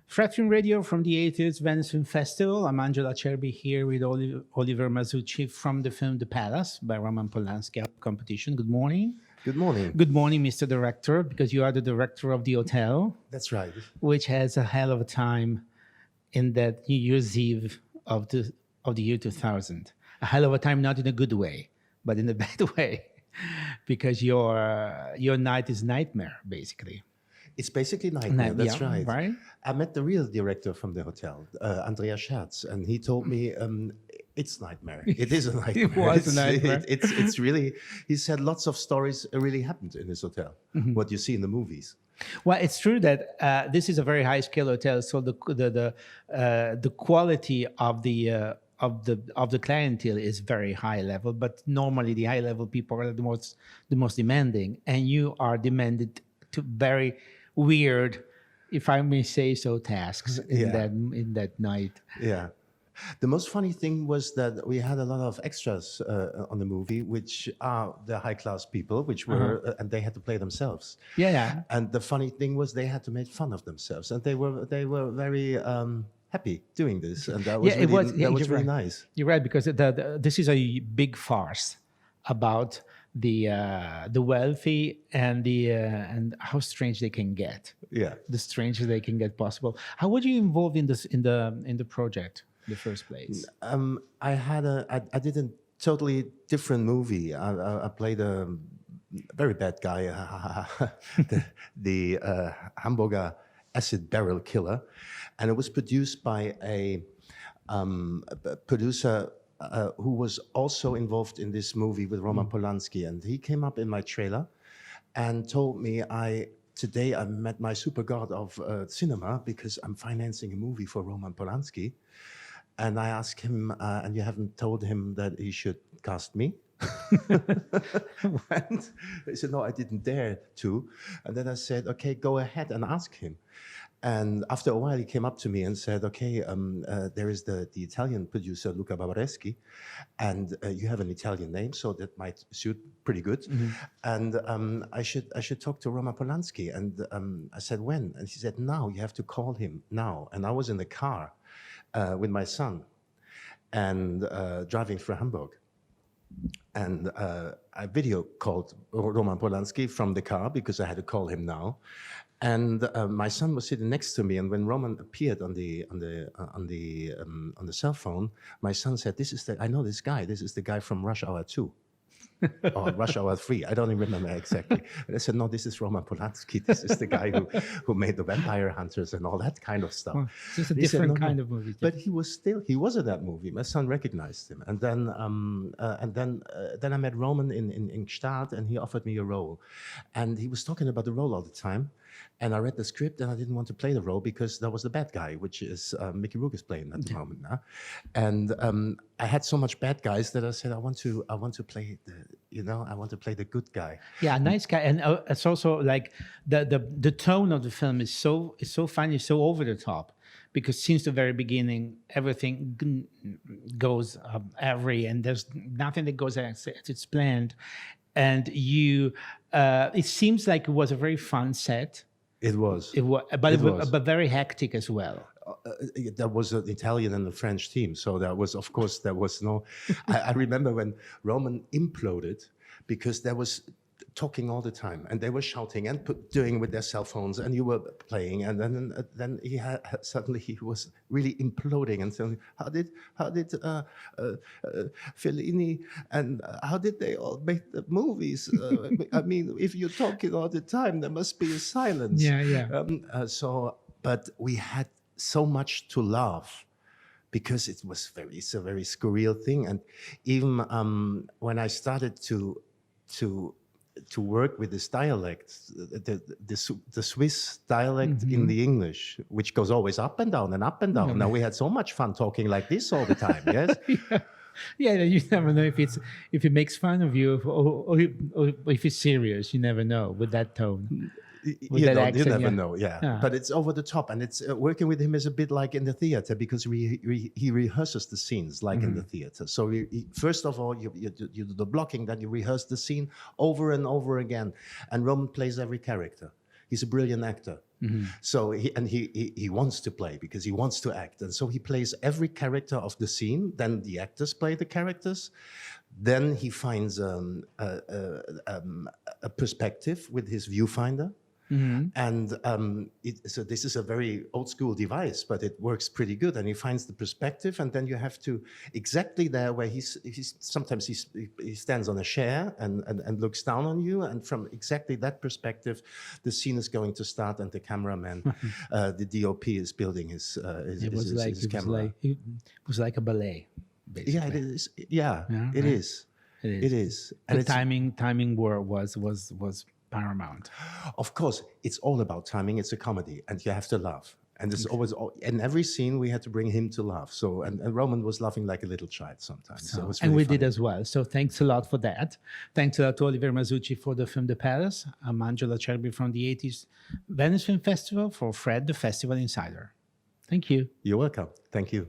Fratrin Radio from the 80th Venice Film Festival. I'm Angela Cherby here with Oliver Mazzucci from the film The Palace by Roman Polanski competition. Good morning. Good morning. Good morning, Mr. Director, because you are the director of the hotel, That's right. which has a hell of a time in that New Year's Eve of the year 2000. A hell of a time, not in a good way, but in a bad way, because your night is nightmare, basically. It's basically nightmare. That's Yeah, right. right? I met the real director from the hotel, Andreas Scherz, and he told me it's nightmare. It is a nightmare. It was a nightmare. It's really. He said lots of stories really happened in his hotel. What you see in the movies. Well, it's true that this is a very high-scale hotel, so the quality of the clientele is very high level. But normally, the high-level people are the most demanding, and you are demanded to very weird, if I may say so, tasks in that night. Yeah. The most funny thing was that we had a lot of extras on the movie, which are the high-class people, which were, and they had to play themselves. Yeah. And the funny thing was they had to make fun of themselves, and they were very happy doing this, and that was really nice. You're right, because this is a big farce about the wealthy and how strange they can get. Yeah. The strangest they can get possible. How were you involved in the project in the first place? I did a totally different movie. I played a very bad guy, the Hamburger acid barrel killer, and it was produced by a producer who was also involved in this movie with Roman Polanski, and he came up in my trailer and told me, today I met my super god of cinema because I'm financing a movie for Roman Polanski. And I asked him, and you haven't told him that he should cast me? And he said, no, I didn't dare to. And then I said, okay, go ahead and ask him. And after a while, he came up to me and said, okay, there is the Italian producer, Luca Barbareschi, and you have an Italian name, so that might suit pretty good. And I should talk to Roman Polanski. And I said, when? And he said, now, you have to call him now. And I was in the car with my son and driving through Hamburg. And I video called Roman Polanski from the car because I had to call him now. And my son was sitting next to me, and when Roman appeared on the cell phone, my son said, I know this guy. This is the guy from Rush Hour 2. Or Rush Hour 3, I don't even remember exactly. And I said, no, this is Roman Polanski. This is the guy who made the Vampire Hunters and all that kind of stuff. Well, it's just a different kind of movie. But he was in that movie. My son recognized him. And then I met Roman in Gstaad, and he offered me a role. And he was talking about the role all the time. And I read the script, and I didn't want to play the role because that was the bad guy, which is Mickey Rourke is playing at the moment now. And I had so much bad guys that I said, I want to play the good guy. Yeah, nice guy, and it's also like the tone of the film is so funny, so over the top, because since the very beginning everything goes and there's nothing that goes as it's planned, and it seems like it was a very fun set. It was, but very hectic as well. There was an Italian and a French team, so there was no. I remember when Roman imploded because there was talking all the time, and they were shouting and doing with their cell phones, and you were playing, and then suddenly he was really imploding and saying, how did Fellini and how did they all make the movies? I mean, if you're talking all the time, there must be a silence. Yeah. But we had so much to laugh because it's a very surreal thing, and even when I started to work with this dialect, the Swiss dialect in the English, which goes always up and down and up and down. Now we had so much fun talking like this all the time. Yes. Yeah, you never know if it makes fun of you or if it's serious. You never know with that tone. You never know, yeah. But it's over the top, and it's working with him is a bit like in the theater because he rehearses the scenes like in the theater. So first of all, you do the blocking, then you rehearse the scene over and over again, and Roman plays every character. He's a brilliant actor. So he wants to play because he wants to act. And so he plays every character of the scene. Then the actors play the characters. Then he finds a perspective with his viewfinder. And so this is a very old school device, but it works pretty good. And he finds the perspective, and then you have to exactly there where sometimes he stands on a chair and looks down on you, and from exactly that perspective, the scene is going to start, and the cameraman, the DOP, is building his camera. It was like a ballet, basically. Yeah, it is. Yeah, Yeah, it right. is. It is. The it's, timing was paramount. Of course, it's all about timing. It's a comedy, and you have to laugh. And there's always, in every scene, we had to bring him to laugh. So, and Roman was laughing like a little child sometimes. So it was And really we did funny. as well. So thanks a lot for that. Thanks a lot to Oliver Mazzucci for the film The Palace. I'm Angela Cherby from the 80s Venice Film Festival, for Fred, the Festival Insider. Thank you. You're welcome. Thank you.